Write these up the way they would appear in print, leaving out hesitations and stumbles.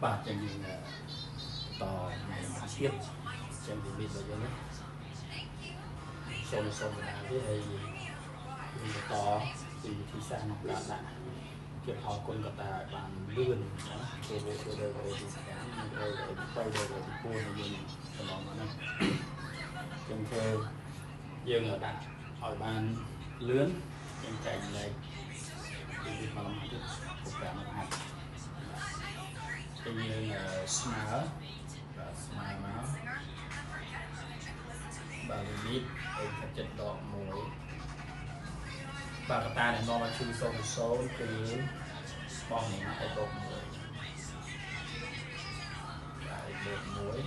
បាទចឹងយើងតថ្ងៃមកទៀតចឹងពីមីរបស់យើងនេះសូមបណ្ដាទៀតហើយយើងបន្តពីវិធីសាស្ត្រក្នុងការដាក់ជាផលគុណកតាបានលឿនណាចូលទៅទីស្កានទៅទី4ដែលយើងបន្តមកហ្នឹងចឹងធ្វើយើងដាក់ឲ្យបានលឿនយើងចែកលេខពីមកមកទៀតប្រូក្រាមមកហាត់យើងស្មើមកបាទលីបអីចិត្តដកមួយបាទកតាដែលនាំមកជួយ00គឺបងនេះឲ្យដកមួយបាទដកមួយ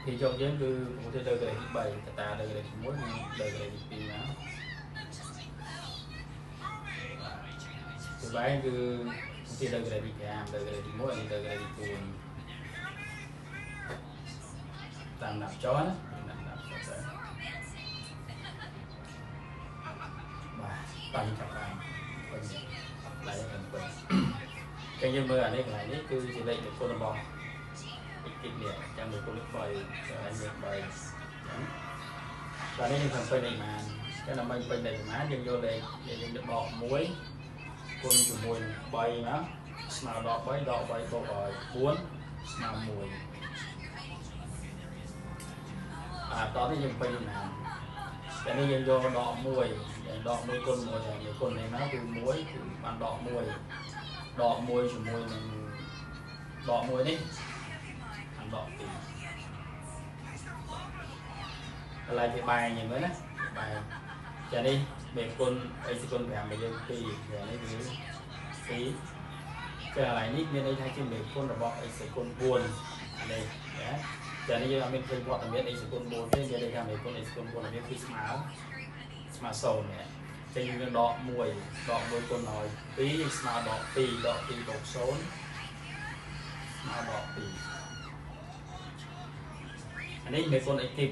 ពីយកយើងគឺឧទាហរណ៍លើកទី3កតាលើកទី1និងលើកទី2ណាគឺបែរគឺទីលើកទី5លើកទី1និងលើកទី4តាមដាក់ចោលណាដាក់ចោលទៅបាទតាមចាប់បានពេញឡើងពេញចឹងយើងមើលអានេះកន្លែងនេះគឺជាលេខនៃគុណរបស់ទីនេះចាំលើគុណ3កន្លែងនេះ3បាទនេះខ្ញុំពេញលេខបានចឹងដើម្បីពេញលេខបានយើងយកលេខយើងដក1គុណជាមួយ3ណាស្មើដក3ដក3បូកឲ្យ4ស្មើ1តោះនេះយើងពេញណាតែនេះយើងយកដក1យើងដក1គុណ1ហើយគុណនេះណាគឺ1គឺបានដក1ជាមួយនឹងដក1នេះបានដក2កន្លែងវាបែងយ៉ាងម៉េចណាបែងចានេះមេគុណអីគុណ5របស់យើង2ចានេះគឺ2ចាកន្លែងនេះមានន័យថាជាមេគុណរបស់អីគុណ4នេះណាចានេះយើងអត់មានឃើញវត្តមានអីគុណ4ទេមានន័យថាមេគុណអីគុណ4នេះគឺស្មើ0នេះចឹងយើងដក1គុណឲ្យ2ស្មើដក2ដក2បូក0ស្មើដក2អានេះមេគុណអីគីប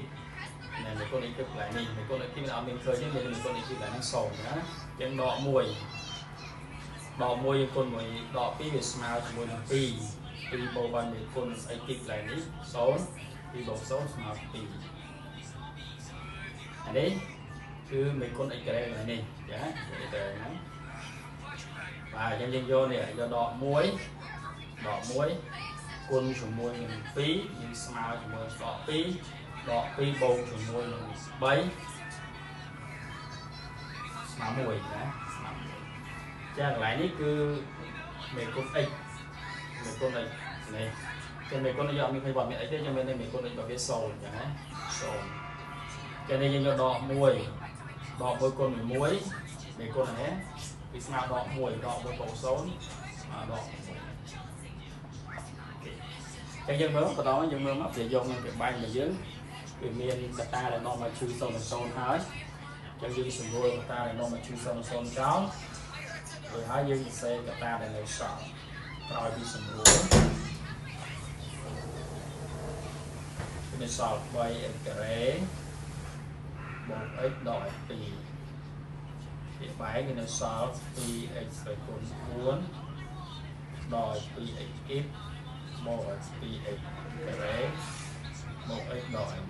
ណែមេគុណអីគីបកន្លែងនេះមេគុណអីគីបអត់មានឃើញទេមានមេគុណអីគីបកន្លែងហ្នឹង0ណាចឹងដក1គុណ1ដក2វាស្មើជាមួយនឹង2បូកបានមេគុណអីគីបកន្លែងនេះ0 2បូក0ស្មើ2អានេះគឺមេគុណអីការ៉េកន្លែងនេះចាអីការ៉េហ្នឹងបាទអញ្ចឹងយើងយកនេះយកដក1គុណជាមួយនឹង2យើងស្មើជាមួយដក2បូកជាមួយនឹង3ស្មើ1ណាស្មើ1ចាកន្លែងនេះគឺមេគុណ x មេគុណ x នេះចឹងមេគុណយកមានឃើញបាត់មាន x ទេចឹងមានមេគុណ x បើវា0អញ្ចឹងណា0ចឹងនេះយើងយកដក1គុណ1មេគុណនេះវាស្មើដក1បូក0ស្មើដក1ចឹងយើងមើលបន្តយើងមើលមកវាយកនឹងវាបាញ់របស់យើងវាមានកតាដែលនាំមកជួយ00ហើយចឹងយើងសម្រួលកតាដែលនាំមកជួយ00ចោលrồiហើយយើងសរសេរកតាដែលនៅសល់ក្រោយពីសម្រួលវាសល់ 3x ការ៉េបូក x ដក x 2វាបែរវានៅសល់ 2x គុណ4ដល់ 2x គីបបូក 2x ការ៉េបូក x ដល់ x 1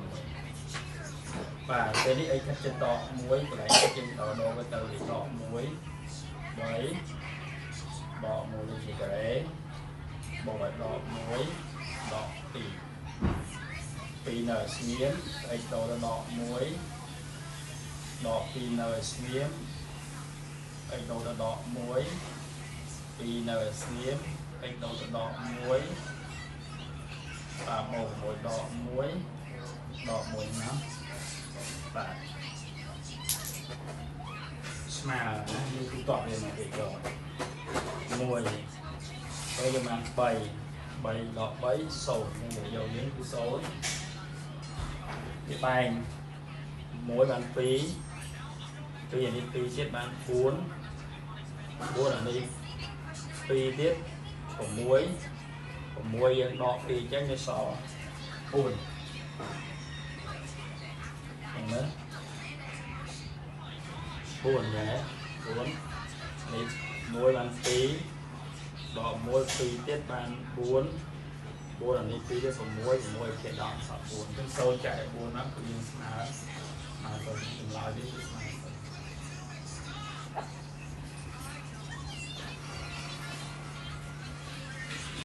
បាទពេលនេះ x ចិត្តដក1កន្លែងយើងដកទៅដក1 3បក1ជាការ៉េបូកឲ្យដក1ដក2នៅស្ងៀម x ទៅដក1ដក2នៅស្ងៀម x ទៅដក1 2នៅស្ងៀម x ទៅដក1បាទបូក1ដក1ណាបាទស្មើណាយើងគឺតបវាមកទៀត1ហើយយើងបាន3ដក3 0នឹងយកយើងគឺ0វាបែង1បាន2អានេះ2ទៀតបាន4អានេះ2ទៀត6យើងដក2អញ្ចឹងវាសល់4ឃើញមើល4ហ្នឹង4នេះ1បាន2 đỏ môi phi tiết ban buồn buồn là đi phi để sống môi kia đỏ sọt buồn trên sâu chạy buồn nó cứ như mà rồi chúng lại đi